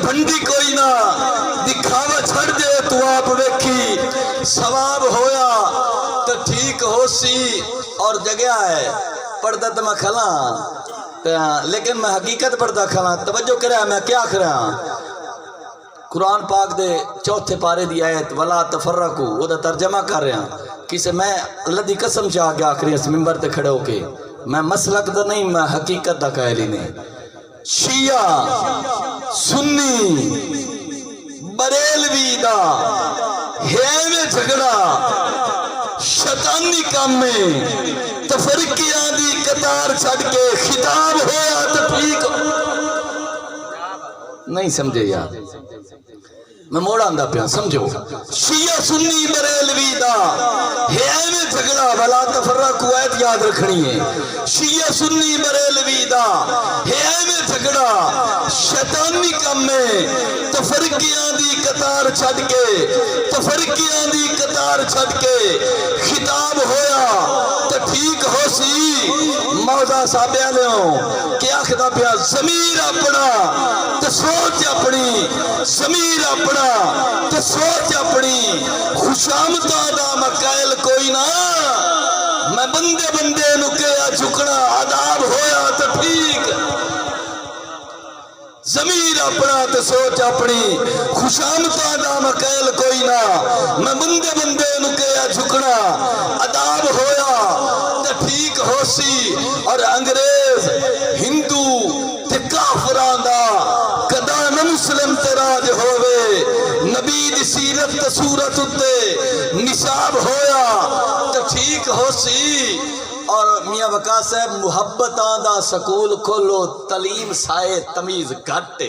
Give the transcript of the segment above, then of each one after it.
भंडी कोई ना दिखावा छड़ दे तू आप वेखी सवाब होया तो ठीक हो सी और जगह है पढ़ता तो मैं खला लेकिन मैं हकीकत पढ़ता खला तवज्जो करा मैं क्या करा कुरान पाक दे चौथे पारे दी आयत वला तफर्रकू ओदा तर्जमा कर रहा किसे मैं अल्लाह दी कसम चाह के आखिरी इस मिंबर ते खड़े होके मैं मसलक दा नहीं मैं हकीकत दा कहली ने शिया सुन्नी बरेलवी दा है में झगड़ा शैतानी काम में तफरीकियां दी कतार छड़ के खिताब होया तो ठीक नहीं समझे यार मैं मोड़ आंदा पिया समझो शिया सुन्नी बरेलवी दा है में झगड़ा भला तफर्रकू आयत याद रखनी है शिया सुन्नी बरेलवी दा है में झगड़ा शैतानी काम में तफरीकियां दी कतार छड़ के तफरीकियां दी कतार छड़ के खिताब होया तो ठीक हो सी मौजा साबिया लियो क्या खिदा पिया ज़मीर अपना तो सोच अपनी ज़मीर अपना तो सोच अपनी खुशामदा दा मकायल कोई ना मैं बंदे बंदे नु कहा झुकना आदाब होया तो ठीक ज़मीर अपना तो सोच अपनी खुशामदा दा मकायल कोई ना मैं बंदे बंदे नु कहा झुकना आदाब होया तो ठीक हो सी और अंग्रेज हिंदू ते काफरां दा कदा न मुस्लिम ते राज होवे नबी दी सीरत ते सूरत उत्ते निसाब होया तो ठीक हो सी और मियां वकास साहब मुहब्बतां दा स्कूल खोलो तलीम साए तमीज घट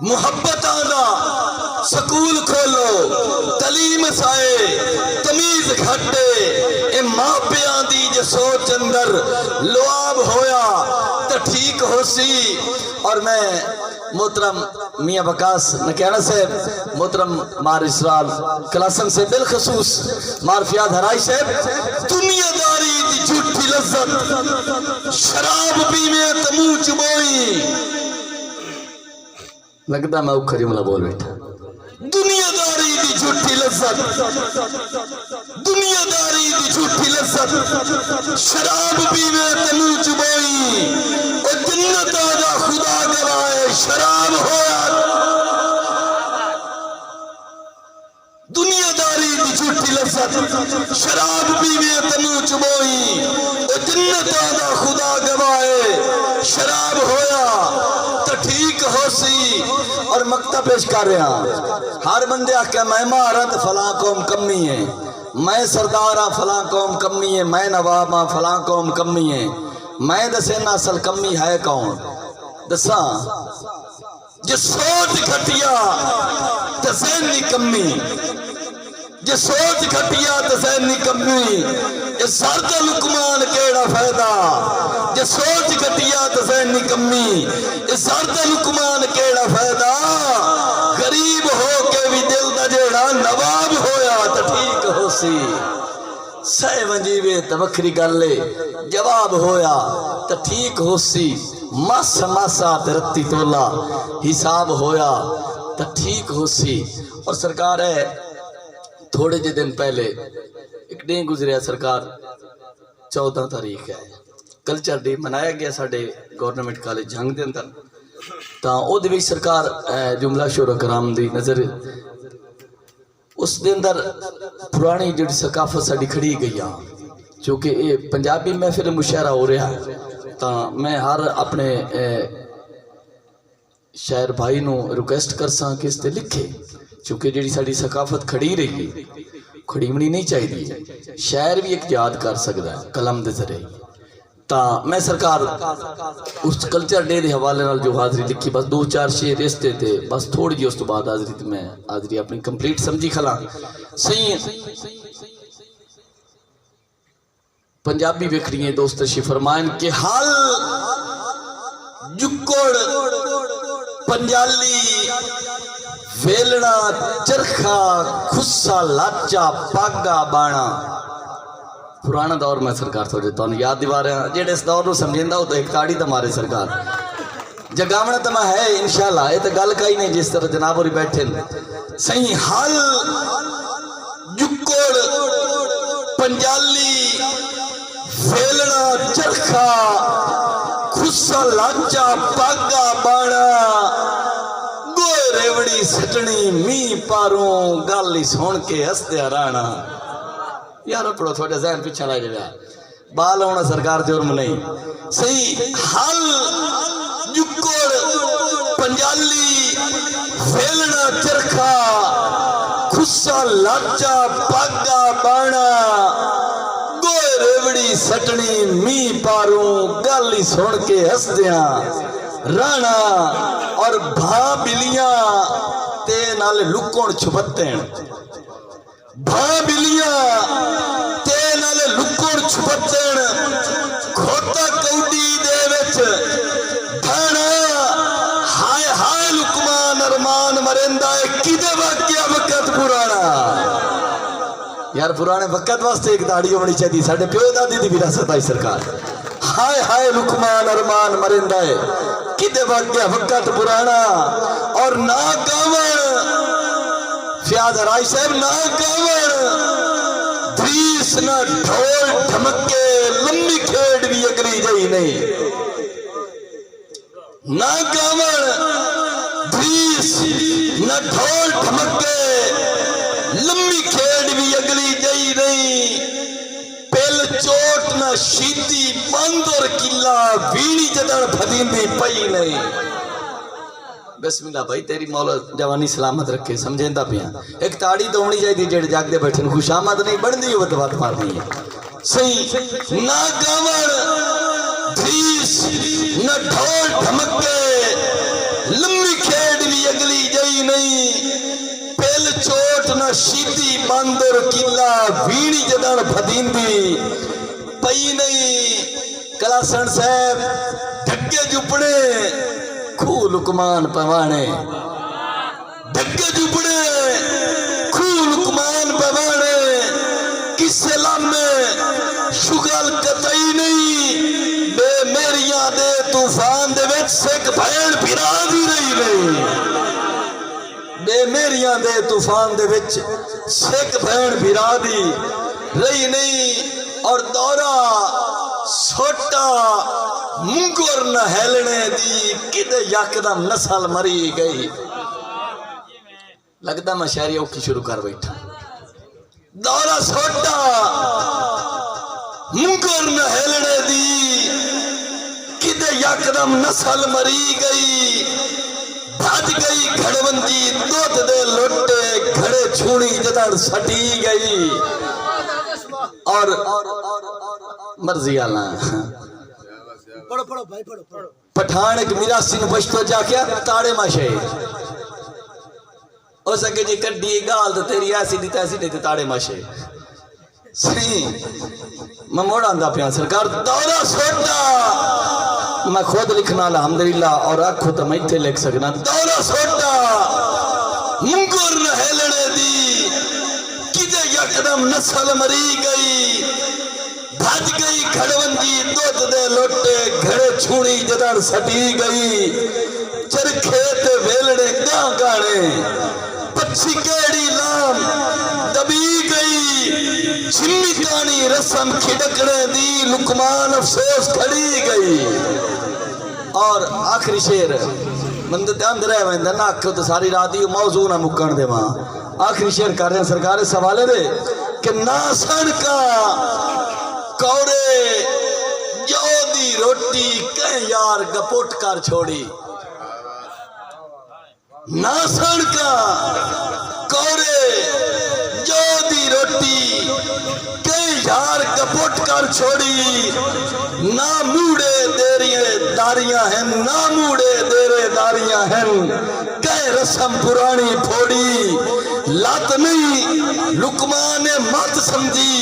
मुहब्बतां दा स्कूल खोलो तलीम साए तमीज घट ए मापियां दी जो सोच अंदर लुआब होया तो ठीक हो सी और मैं मोहतरम मियां वकास ने कहना से मोहतरम मार इसराल कलासन से बिलखसूस मारफियात हराई से दुनियादारी दी झूठी लज्जत शराब पीवे तो मुंह चबोई लगता मैं उखरी जुमला बोल बैठा दुनियादारी दी झूठी लज्जत दुनियादारी दी झूठी लज्जत शराब पीवे तो मुंह चबोई और जन्नत दा खुदा गवाए शराब होया दुनियादारी दी झूठी लज्जत शराब पीवे तो मुंह चबोई और जन्नत दा खुदा गवाए शराब होया तो ठीक हो सी और मक्ता पेश कर रहा हर बंदे आख्या मैं महारत फलां कौम कमी है मैं सरदार हाँ फलां कौम कमी है मैं नवाब हाँ फलां कौम कमी है मैं दसे ना असल कमी है कौन दसा जो सोच घटिया तो ज़हनी कमी जो सोच घटिया तो ज़हनी कमी ये सरद लुकमान केड़ा फायदा जो सोच घटिया तो ज़हनी कमी ये सरद लुकमान केड़ा फायदा गरीब हो के भी दिल दा जेड़ा नवाब होया तो ठीक हो सी सह वंजीवे तो वखरी गल है जवाब होया तो ठीक हो सी मासा मासा ते रत्ती तोला हिसाब होया तो ठीक हो सी और सरकार है थोड़े जे दिन पहले एक डे गुजरिया सरकार 14 तारीख है कल्चर डे मनाया गया साढ़े गवर्नमेंट कॉलेज जंग के अंदर तो सरकार जुमला शोरा कराम दी नज़र उस दे अंदर पुरानी जी सकाफत साड़ी खड़ी गई क्योंकि ये पंजाबी महफिल मुशायरा हो रहा है तो मैं हर अपने शायर भाई नू रिक्वेस्ट कर सा कि इस ते लिखे क्योंकि जी साड़ी सकाफत खड़ी रही खड़ीवनी नहीं चाहिए शायर भी एक याद कर सकता है कलम के जरिए तो मैं सरकार उस कल्चर डे के हवाले नाल जो हाजरी लिखी बस 2-4 शेर इस ते बस थोड़ी जी उस तो बाद हाजरी तो मैं हाजरी अपनी कंप्लीट समझी खला सही पंजाबी वेखनी है दोस्त तशरीफ फरमाएं कि हल जुक्कोड़ पंजाली वेलना चरखा खुस्सा लाचा पागा बाणा पुराना दौर में सरकार थोड़े तुम याद दिवा रहा जेड़े इस दौर को समझेंदा हो तो एक ताड़ी तो मारे सरकार जगावना तो मैं है इंशाल्लाह, ये तो गल कही नहीं जिस तरह जनाब और बैठे सही हल जुक्कोड़ पंजाली फेलना चरखा खुस्सा लाचा पागा बाणा गोए रेवड़ी सटनी मी पारों गाली सुन के हसदे राणा। यार अपड़ो थोड़ा जहन पीछे ला जाए बाल होना सरकार जुर्म नहीं सही हल जुक्कोड़ पंजाली फेलना चरखा खुस्सा लाचा पागा बाणा गोए रेवड़ी सटनी मी पारूं गाली सुन के हसदियां राणा और भा बिलियां ते नाले लुकोण छुपत्ते भा बिलियां ते नाले लुकोण छुपत्ते खोता कौडी दे विच भाणा हाय हाय लुकमान अरमान मरेंदा है किदे वाक्या वक्त पुराना। यार पुराने वक्त वास्ते एक दाढ़ी होनी चाहिए साडे प्यो दादी दी विरासत आई सरकार। हाय हाय लुकमान अरमान मरेंदा है किदे वाक्या वक्त पुराना और ना गावण फयाज राय साहब ना गावण धीस ना ढोल ढमके लंबी खेड़ भी अगली जाई नहीं ना गावण धीस ना ढोल ढमके लंबी खेड़ भी अगली जाई नहीं पेल चोट ना शीती बंद और किला वीणी जदन फदींदी पई नहीं। बिस्मिल्लाह भाई तेरी मौला जवानी सलामत रखे समझेंदा पिया एक ताड़ी तो होनी चाहिए जेड़े जागदे बैठे खुशामद नहीं बढ़दी हो बात मारनी है सही ना गावण धीस ना ढोल ढमके लंबी खेड़ भी अगली जाई नहीं पेल चोट ना शीती बंदर किला वीणी जदन फदींदी पई नहीं। कलासन साहब ढक्के जुपड़े खू लुकमान पवाने ढक्के जुपड़े खू लुकमान पवाने किसे लामे शुगल कतई नहीं बे मेरिया दे तूफान दे विच सिख भैन फिरा दी रही नहीं बे मेरिया दे तूफान दे विच सिख भैन फिरा दी रही नहीं और दौरा छोटा मुंगुर न हेलने दी किदे यकदम नस्ल मरी गई। लगता मैं शायरी औखी शुरू कर बैठा दौरा छोटा मुंगुर न हेलने दी किदे यकदम नस्ल मरी गई भज गई घड़वंजी दूध दे लोटे घड़े छूनी जदन सटी गई और मर्जी आला पढ़ो पढ़ो भाई पढ़ो पढ़ो पठान एक मिरासी नु बचतो जाके ताड़े माशे हो सके जी कड्डी गाल तो तेरी ऐसी दी तैसी नहीं ताड़े माशे सही मैं मोड़ आंदा पिया सरकार दौरा सोटा मैं खुद लिखना अल्हम्दुलिल्लाह और आखो तो मैं इत्थे लिख सकना दौरा सोटा मुंगुर न हेलने दी किदे यकदम नस्ल मरी गई भज गई घड़वंजी दूध दे लोटे घड़े छूनी जदन सटी गई चरखे ते वेलड़े गां गाने पक्षी केड़ी लाम दबी गई छिम्मी कानी रसम खिड़कने दी लुकमान अफसोस खड़ी गई। और आखिरी शेर बंदे ध्यान रह वेंदा ना आखो तो सारी रात ही मौजू ना मुकण दे वहां आखिरी शेर कर रहे हैं सरकार इस हवाले दे कि ना सड़का कौड़े जो दी रोटी कह यार गपोट कर छोड़ी ना सड़का कौड़े जो दी रोटी कह यार गपोट कर छोड़ी ना मूड़े देरिए दारियां हैं ना मूड़े देरे दारियां हैं कह रस्म पुरानी फोड़ी लात नहीं लुकमान ने मत समझी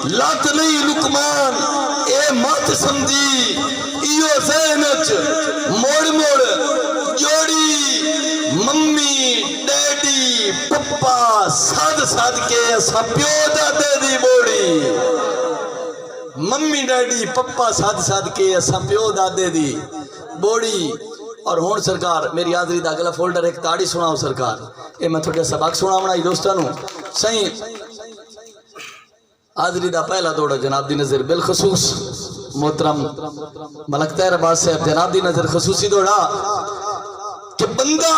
लात नहीं लुकमान ए मत समझी इयो ज़हन च मोड़ मोड़ जोड़ी मम्मी डैडी पप्पा सद सद के असा प्यो दादे दी बोड़ी मम्मी डैडी पप्पा सद सद के असा प्यो दादे दी बोड़ी और हुण सरकार मेरी हाजरी दा अगला फोल्डर एक ताड़ी सुनाओ सरकार ये मैं थोड़ा सबक सुनावना दोस्तों सही हाजरी दा पहला दौड़ा जनाब दी नजर बिलखसूस मोहतरम मलक तैयब अब्बास साहब जनाब दी नजर खसूसी दौड़ा कि बंदा